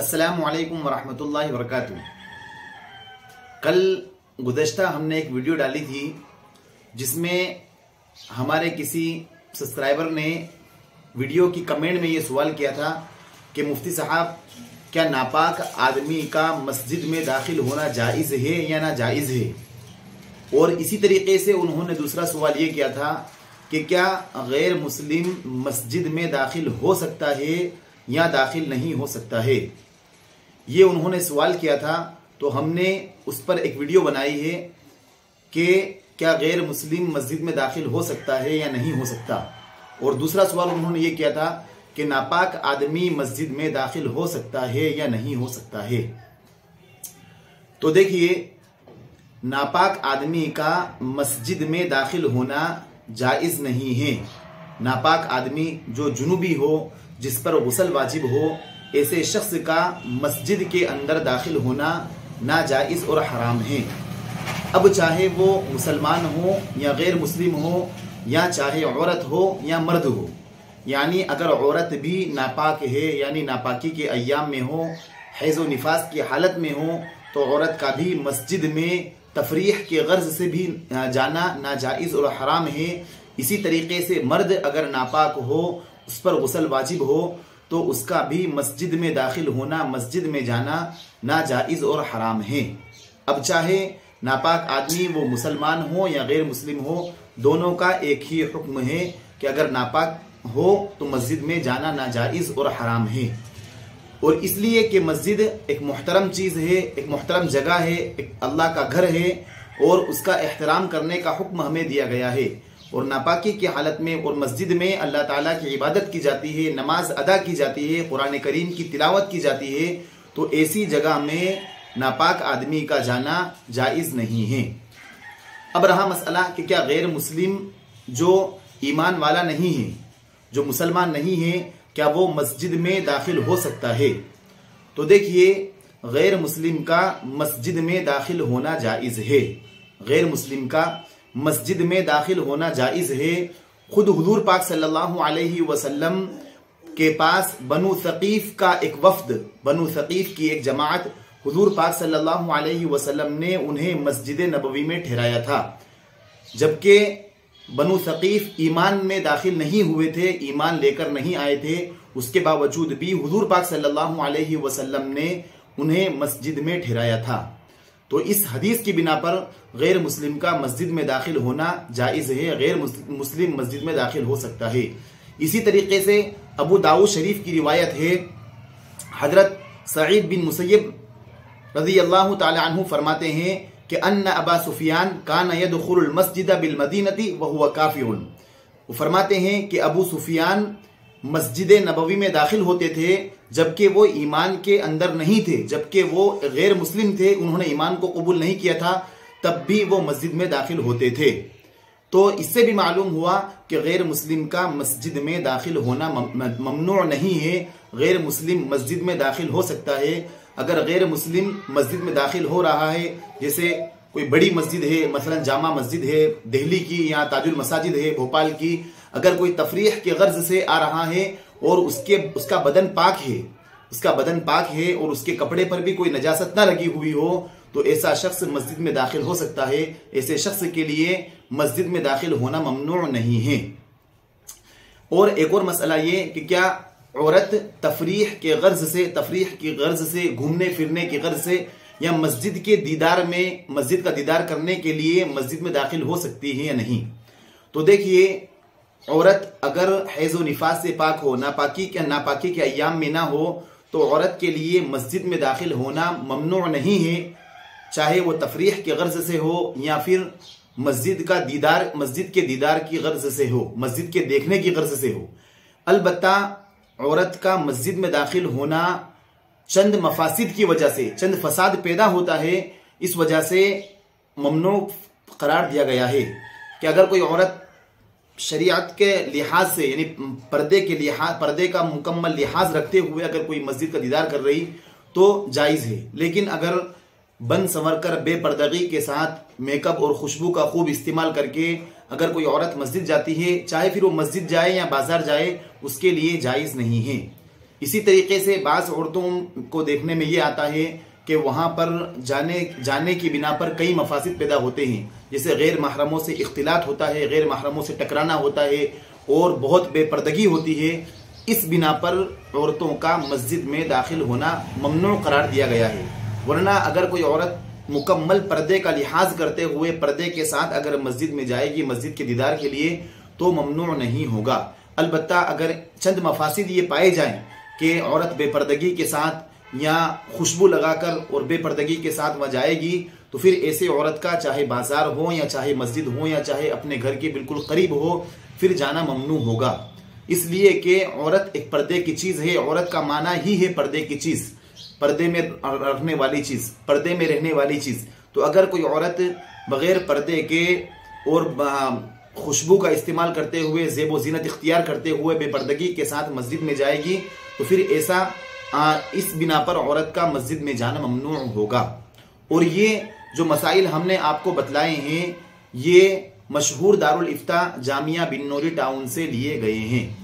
अस्सलामु अलैकुम वरहमतुल्लाहि वबरकातुहू। कल गुज़श्ता हमने एक वीडियो डाली थी जिसमें हमारे किसी सब्सक्राइबर ने वीडियो की कमेंट में ये सवाल किया था कि मुफ्ती साहब, क्या नापाक आदमी का मस्जिद में दाखिल होना जायज़ है या ना जायज़ है। और इसी तरीके से उन्होंने दूसरा सवाल ये किया था कि क्या गैर मुस्लिम मस्जिद में दाखिल हो सकता है या दाखिल नहीं हो सकता है। ये उन्होंने सवाल किया था, तो हमने उस पर एक वीडियो बनाई है कि क्या गैर मुस्लिम मस्जिद में दाखिल हो सकता है या नहीं हो सकता। और दूसरा सवाल उन्होंने ये किया था कि नापाक आदमी मस्जिद में दाखिल हो सकता है या नहीं हो सकता है। तो देखिए, नापाक आदमी का मस्जिद में दाखिल होना जायज़ नहीं है। नापाक आदमी जो जुनूबी हो, जिस पर गुस्ल वाजिब हो, ऐसे शख्स का मस्जिद के अंदर दाखिल होना नाजायज़ और हराम है। अब चाहे वो मुसलमान हो या गैर मुस्लिम हो, या चाहे औरत हो या मर्द हो, यानी अगर औरत भी नापाक है यानी नापाकी के अय्याम में हो, हैज़ व निफास की हालत में हो, तो औरत का भी मस्जिद में तफरीह के गर्ज से भी जाना नाजायज़ और हराम है। इसी तरीके से मर्द अगर नापाक हो, उस पर गुस्ल वाजिब हो, तो उसका भी मस्जिद में दाखिल होना, मस्जिद में जाना नाजायज़ और हराम है। अब चाहे नापाक आदमी वो मुसलमान हो या गैर मुस्लिम हो, दोनों का एक ही हुक्म है कि अगर नापाक हो तो मस्जिद में जाना नाजायज़ और हराम है। और इसलिए कि मस्जिद एक मुहतरम चीज़ है, एक मुहतरम जगह है, एक अल्लाह का घर है, और उसका एहतराम करने का हुक्म हमें दिया गया है। और नापाकी की हालत में और मस्जिद में अल्लाह ताला की इबादत की जाती है, नमाज अदा की जाती है, कुरान करीम की तिलावत की जाती है, तो ऐसी जगह में नापाक आदमी का जाना जायज़ नहीं है। अब रहा मसला कि क्या गैर मुस्लिम जो ईमान वाला नहीं है, जो मुसलमान नहीं है, क्या वो मस्जिद में दाखिल हो सकता है। तो देखिए, गैर मुस्लिम का मस्जिद में दाखिल होना जायज़ है। गैर मुस्लिम का मस्जिद में दाखिल होना जायज़ है। खुद हुजूर पाक सल्लल्लाहु अलैहि वसल्लम के पास बनु सकीफ का एक वफ्द, बनु सकीफ की एक जमात, हुजूर पाक सल्लल्लाहु अलैहि वसल्लम ने उन्हें मस्जिद नबवी में ठहराया था। जबकि बनु सकीफ ईमान में दाखिल नहीं हुए थे, ईमान लेकर नहीं आए थे, उसके बावजूद भी हुजूर पाक सल्लल्लाहु अलैहि वसल्लम ने उन्हें मस्जिद में ठहराया था। तो इस हदीस की बिना पर गैर मुस्लिम का मस्जिद में दाखिल होना जायज़ है, गैर मुस्लिम मस्जिद में दाखिल हो सकता है। इसी तरीके से अबू दाऊद शरीफ की रिवायत है, हजरत सईद बिन मुसय्यब रज़ी अल्लाह ताला अन्हु फरमाते हैं कि अन्ना अबा सुफियान कान यदखुलुल मस्जिद बिल मदीनती व हुवा काफिरुन। वो फरमाते हैं कि अबू सुफियान मस्जिद नबवी में दाखिल होते थे जबकि वो ईमान के अंदर नहीं थे, जबकि वो गैर मुस्लिम थे, उन्होंने ईमान को कबूल नहीं किया था, तब भी वो मस्जिद में दाखिल होते थे। तो इससे भी मालूम हुआ कि गैर मुस्लिम का मस्जिद में दाखिल होना ममनू नहीं है। गैर मुस्लिम मस्जिद में दाखिल हो सकता है। अगर गैर मुस्लिम मस्जिद में दाखिल हो रहा है, जैसे कोई बड़ी मस्जिद है, मसलन जामा मस्जिद है दिल्ली की, या ताजुल मसाजिद है भोपाल की, अगर कोई तफरीह के गर्ज से आ रहा है और उसका बदन पाक है, उसका बदन पाक है और उसके कपड़े पर भी कोई नजासत ना लगी हुई हो, तो ऐसा शख्स मस्जिद में दाखिल हो सकता है। ऐसे शख्स के लिए मस्जिद में दाखिल होना ममनू नहीं है। और एक और मसला ये कि क्या औरत तफरीह की गर्ज से, घूमने फिरने की गर्ज से, या मस्जिद के दीदार में, मस्जिद का दीदार करने के लिए मस्जिद में दाखिल हो सकती है या नहीं। तो देखिए, औरत अगर हैज़ व निफास से पाक हो, नापाकी के अय्याम में ना हो, तो औरत के लिए मस्जिद में दाखिल होना ममनू नहीं है, चाहे वो तफरीह के गर्ज से हो या फिर मस्जिद के दीदार की गर्ज से हो, मस्जिद के देखने की गर्ज से हो। अलबत्ता औरत का मस्जिद में दाखिल होना चंद मफासिद की वजह से, चंद फसाद पैदा होता है, इस वजह से ममनू करार दिया गया है कि अगर कोई औरत शरीयत के लिहाज से, यानी पर्दे का मुकम्मल लिहाज रखते हुए अगर कोई मस्जिद का दीदार कर रही तो जायज़ है। लेकिन अगर बन संवर कर बेपर्दगी के साथ मेकअप और खुशबू का खूब इस्तेमाल करके अगर कोई औरत मस्जिद जाती है, चाहे फिर वो मस्जिद जाए या बाजार जाए, उसके लिए जायज़ नहीं है। इसी तरीके से बाज़ औरतों को देखने में ये आता है कि वहाँ पर जाने की बिना पर कई मफासिद पैदा होते हैं, जैसे गैर महरमों से इख्तिलात होता है, गैर महरमों से टकराना होता है और बहुत बेपर्दगी होती है। इस बिना पर औरतों का मस्जिद में दाखिल होना ममनू करार दिया गया है। वरना अगर कोई औरत मुकम्मल पर्दे का लिहाज करते हुए पर्दे के साथ अगर मस्जिद में जाएगी मस्जिद के दीदार के लिए तो ममनू नहीं होगा। अलबत्ता अगर चंद मफासिद ये पाए जाएं कि औरत बेपर्दगी के साथ या खुशबू लगाकर और बेपर्दगी के साथ वह जाएगी तो फिर ऐसे औरत का चाहे बाजार हो या चाहे मस्जिद हो या चाहे अपने घर के बिल्कुल करीब हो, फिर जाना ममनू होगा। इसलिए कि औरत एक पर्दे की चीज़ है। औरत का माना ही है पर्दे की चीज़, पर्दे में रखने वाली चीज़, पर्दे में रहने वाली चीज़। तो अगर कोई औरत बग़ैर पर्दे के और खुशबू का इस्तेमाल करते हुए, ज़ेब व ज़ीनत इख्तियार करते हुए बेपर्दगी के साथ मस्जिद में जाएगी तो फिर ऐसा इस बिना पर औरत का मस्जिद में जाना ममनू होगा। और ये जो मसाइल हमने आपको बतलाए हैं ये मशहूर दारुल इफ्ता जामिया बिन नूरी टाउन से लिए गए हैं।